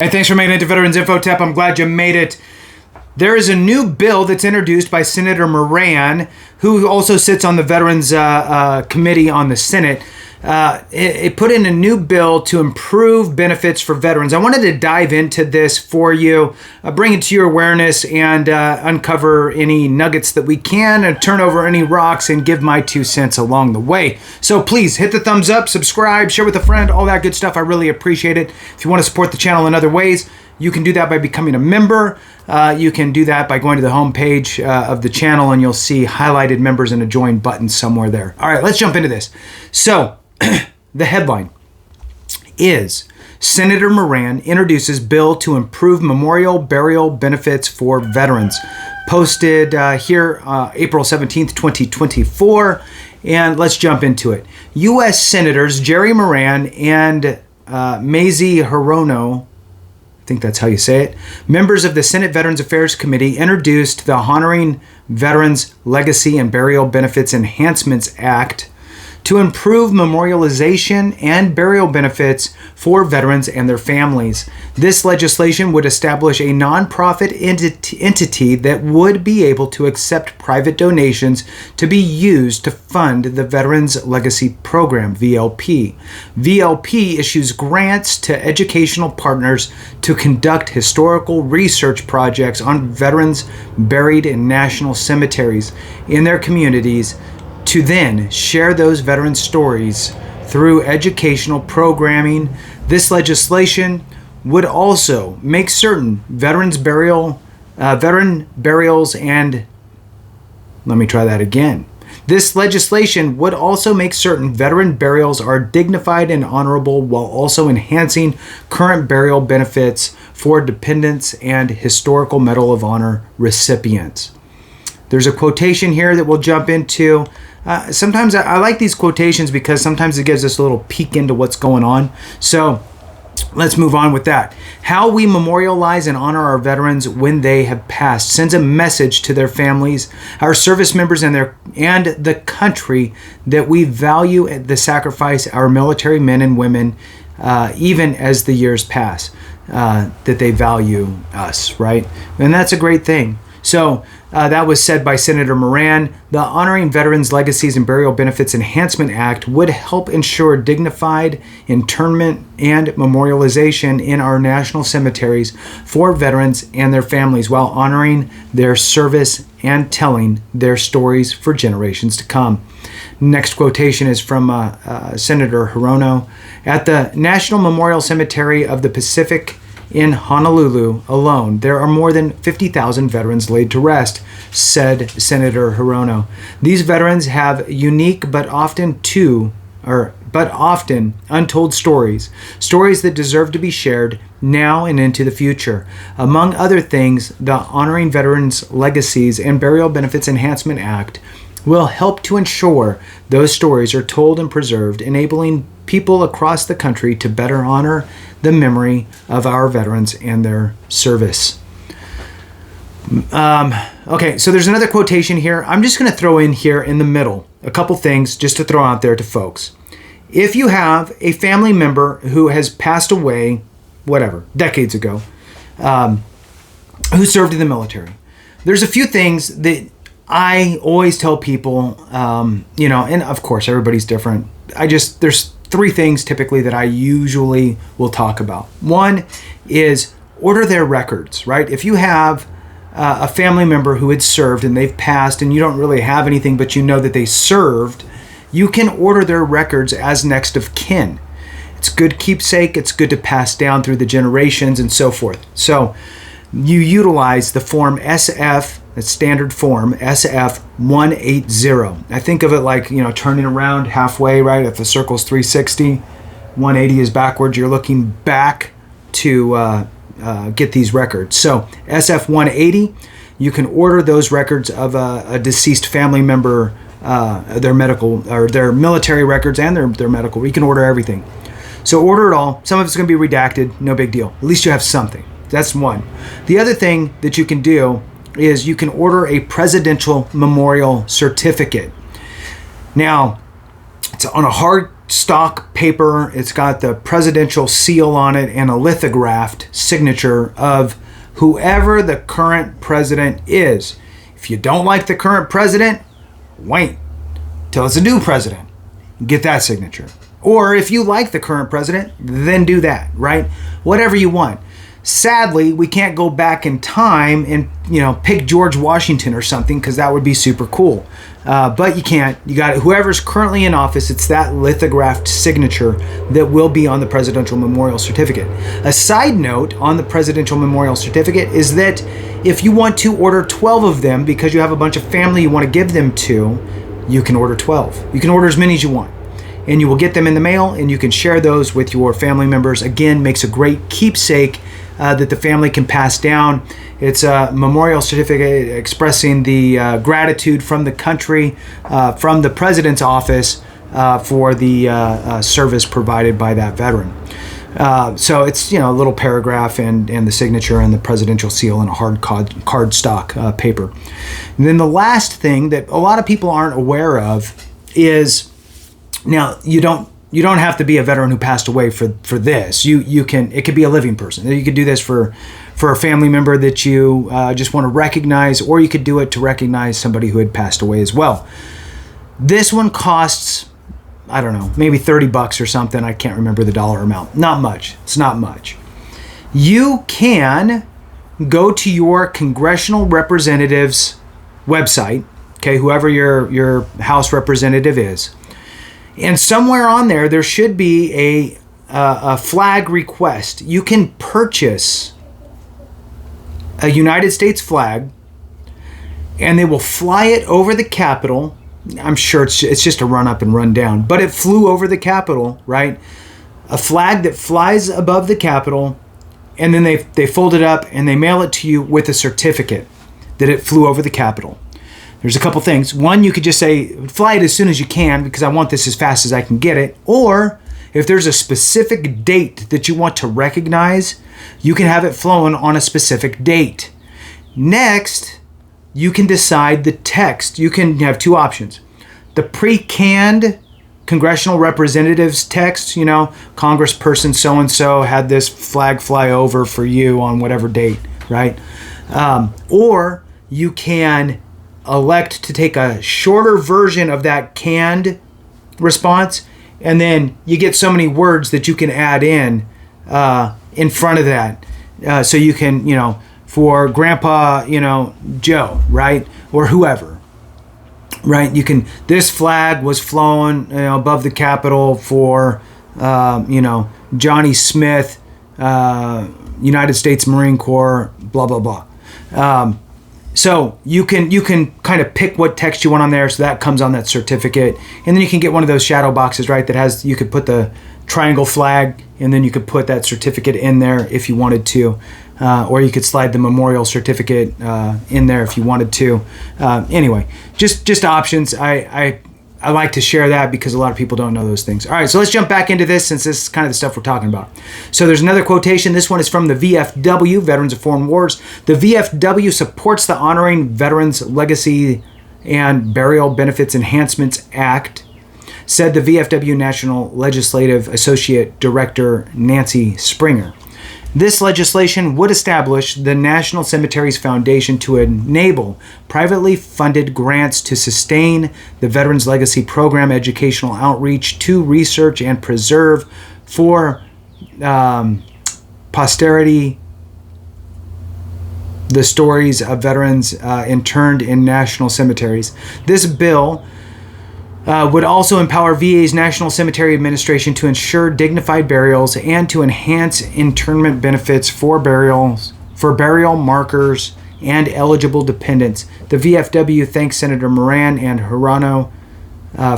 Hey, thanks for making it to Veterans Info Tap. I'm glad you made it. There is a new bill that's introduced by Senator Moran, who also sits on the Veterans Committee on the Senate. It put in a new bill to improve benefits for veterans. I wanted to dive into this for you, bring it to your awareness, and uncover any nuggets that we can, and turn over any rocks, and give my 2 cents along the way. So please hit the thumbs up, subscribe, share with a friend, all that good stuff. I really appreciate it. If you want to support the channel in other ways, you can do that by becoming a member. You can do that by going to the homepage of the channel, and you'll see highlighted members and a join button somewhere there. All right, let's jump into this. So the headline is Senator Moran introduces bill to improve memorial burial benefits for veterans. Posted here April 17th, 2024. And let's jump into it. U.S. Senators Jerry Moran and Mazie Hirono, I think that's how you say it, members of the Senate Veterans Affairs Committee, introduced the Honoring Veterans Legacy and Burial Benefits Enhancements Act to improve memorialization and burial benefits for veterans and their families. This legislation would establish a nonprofit entity that would be able to accept private donations to be used to fund the Veterans Legacy Program, VLP. VLP issues grants to educational partners to conduct historical research projects on veterans buried in national cemeteries in their communities, to then share those veteran stories through educational programming. This legislation would also make certain veteran burials and, let me try that again. This legislation would also make certain veteran burials are dignified and honorable, while also enhancing current burial benefits for dependents and Historical Medal of Honor recipients. There's a quotation here that we'll jump into. Sometimes I like these quotations because sometimes it gives us a little peek into what's going on. So let's move on with that. How we memorialize and honor our veterans when they have passed sends a message to their families, our service members, and the country that we value the sacrifice our military men and women, even as the years pass, that they value us, right? And that's a great thing. So that was said by Senator Moran. The Honoring Veterans Legacies and Burial Benefits Enhancement Act would help ensure dignified interment and memorialization in our national cemeteries for veterans and their families, while honoring their service and telling their stories for generations to come. Next quotation is from Senator Hirono. At the National Memorial Cemetery of the Pacific in Honolulu alone, there are more than 50,000 veterans laid to rest, said Senator Hirono. These veterans have unique but often untold stories that deserve to be shared now and into the future. Among other things, the Honoring Veterans Legacies and Burial Benefits Enhancement Act will help to ensure those stories are told and preserved, enabling people across the country to better honor the memory of our veterans and their service. Okay, so there's another quotation here. I'm just going to throw in here in the middle a couple things just to throw out there to folks. If you have a family member who has passed away, decades ago, who served in the military, there's a few things that I always tell people, and of course everybody's different. There's 3 things typically that I usually will talk about. One is order their records, right? If you have a family member who had served and they've passed and you don't really have anything, but you know that they served, you can order their records as next of kin. It's good keepsake. It's good to pass down through the generations and so forth. So you utilize the form SF, the standard form SF 180. I think of it like, turning around halfway, right? If the circle's 360, 180 is backwards. You're looking back to get these records. So SF 180, you can order those records of a deceased family member, their medical or their military records and their medical. You can order everything. So order it all. Some of it's going to be redacted. No big deal. At least you have something. That's one. The other thing that you can do is you can order a presidential memorial certificate. Now, it's on a hard stock paper. It's got the presidential seal on it and a lithographed signature of whoever the current president is. If you don't like the current president, wait till it's a new president. Get that signature. Or if you like the current president, then do that, right? Whatever you want. Sadly, we can't go back in time and, pick George Washington or something, because that would be super cool. But you can't. You got whoever's currently in office, it's that lithographed signature that will be on the Presidential Memorial Certificate. A side note on the Presidential Memorial Certificate is that if you want to order 12 of them because you have a bunch of family you want to give them to, you can order 12. You can order as many as you want. And you will get them in the mail, and you can share those with your family members. Again, makes a great keepsake that the family can pass down. It's a memorial certificate expressing the gratitude from the country, from the president's office, for the service provided by that veteran. So it's a little paragraph and the signature and the presidential seal and a hard cardstock paper. And then the last thing that a lot of people aren't aware of is, now you don't have to be a veteran who passed away for this. It could be a living person. You could do this for a family member that you just want to recognize, or you could do it to recognize somebody who had passed away as well. This one costs, I don't know, maybe $30 or something. I can't remember the dollar amount. Not much. It's not much. You can go to your congressional representative's website, okay, whoever your House representative is. And somewhere on there should be a flag request. You can purchase a United States flag, and they will fly it over the Capitol. I'm sure it's just a run up and run down, but it flew over the Capitol, right? A flag that flies above the Capitol, and then they fold it up and they mail it to you with a certificate that it flew over the Capitol. There's a couple things. One, you could just say, fly it as soon as you can because I want this as fast as I can get it. Or if there's a specific date that you want to recognize, you can have it flown on a specific date. Next, you can decide the text. You can have two options. The pre-canned congressional representatives text, Congressperson so-and-so had this flag fly over for you on whatever date, right? Or you can elect to take a shorter version of that canned response, and then you get so many words that you can add in front of that. So you can, for Grandpa, Joe, right? Or whoever, right? This flag was flown above the Capitol for, Johnny Smith, United States Marine Corps, blah, blah, blah. So you can kind of pick what text you want on there, so that comes on that certificate, and then you can get one of those shadow boxes, right? You could put the triangle flag, and then you could put that certificate in there if you wanted to, or you could slide the memorial certificate in there if you wanted to. Anyway, just options. I like to share that because a lot of people don't know those things. All right, so let's jump back into this since this is kind of the stuff we're talking about. So there's another quotation. This one is from the VFW, Veterans of Foreign Wars. The VFW supports the Honoring Veterans Legacy and Burial Benefits Enhancements Act, said the VFW National Legislative Associate Director Nancy Springer. This legislation would establish the National Cemeteries Foundation to enable privately funded grants to sustain the Veterans Legacy Program educational outreach, to research and preserve for posterity the stories of veterans interned in national cemeteries. This bill would also empower VA's National Cemetery Administration to ensure dignified burials and to enhance internment benefits for burial markers and eligible dependents. The VFW thanks Senator Moran and Hirono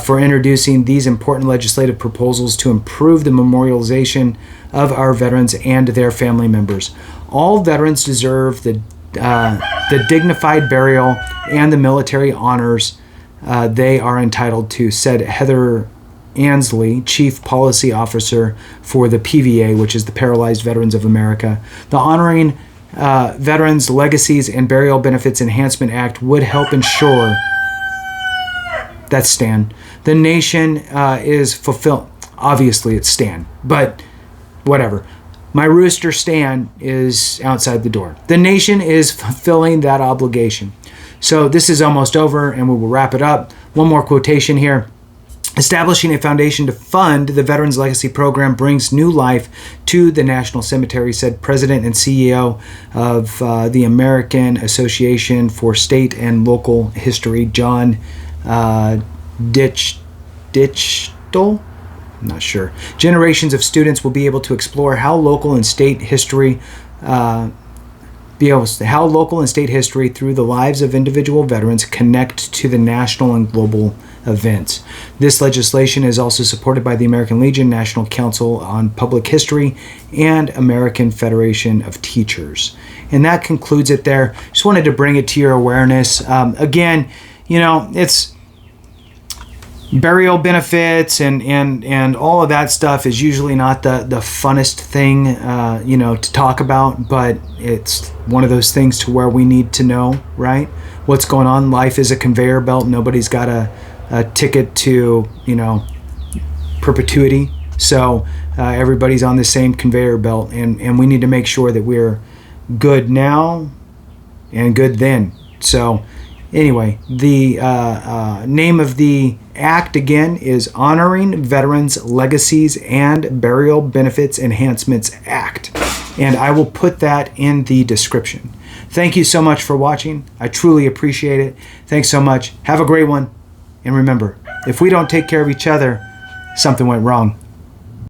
for introducing these important legislative proposals to improve the memorialization of our veterans and their family members. All veterans deserve the dignified burial and the military honors they are entitled to, said Heather Ansley, Chief Policy Officer for the PVA, which is the Paralyzed Veterans of America. The Honoring Veterans Legacies and Burial Benefits Enhancement Act would help ensure, that's Stan, the nation is fulfilled. Obviously, it's Stan, but whatever. My rooster Stan is outside the door. The nation is fulfilling that obligation. So this is almost over, and we will wrap it up. One more quotation here. Establishing a foundation to fund the Veterans Legacy Program brings new life to the National Cemetery, said President and CEO of the American Association for State and Local History, John Ditchell. I'm not sure. Generations of students will be able to explore how local and state history through the lives of individual veterans connect to the national and global events. This legislation is also supported by the American Legion, National Council on Public History, and American Federation of Teachers. And that concludes it there. Just wanted to bring it to your awareness. Again, it's burial benefits and all of that stuff is usually not the funnest thing, to talk about, but it's one of those things to where we need to know, right? What's going on. Life is a conveyor belt. Nobody's got a ticket to, perpetuity. So everybody's on the same conveyor belt, and we need to make sure that we're good now and good then. So anyway, the name of the act again is Honoring Veterans Legacies and Burial Benefits Enhancements Act, and I will put that in the description. Thank you so much for watching. I truly appreciate it. Thanks so much. Have a great one. And remember, if we don't take care of each other, something went wrong.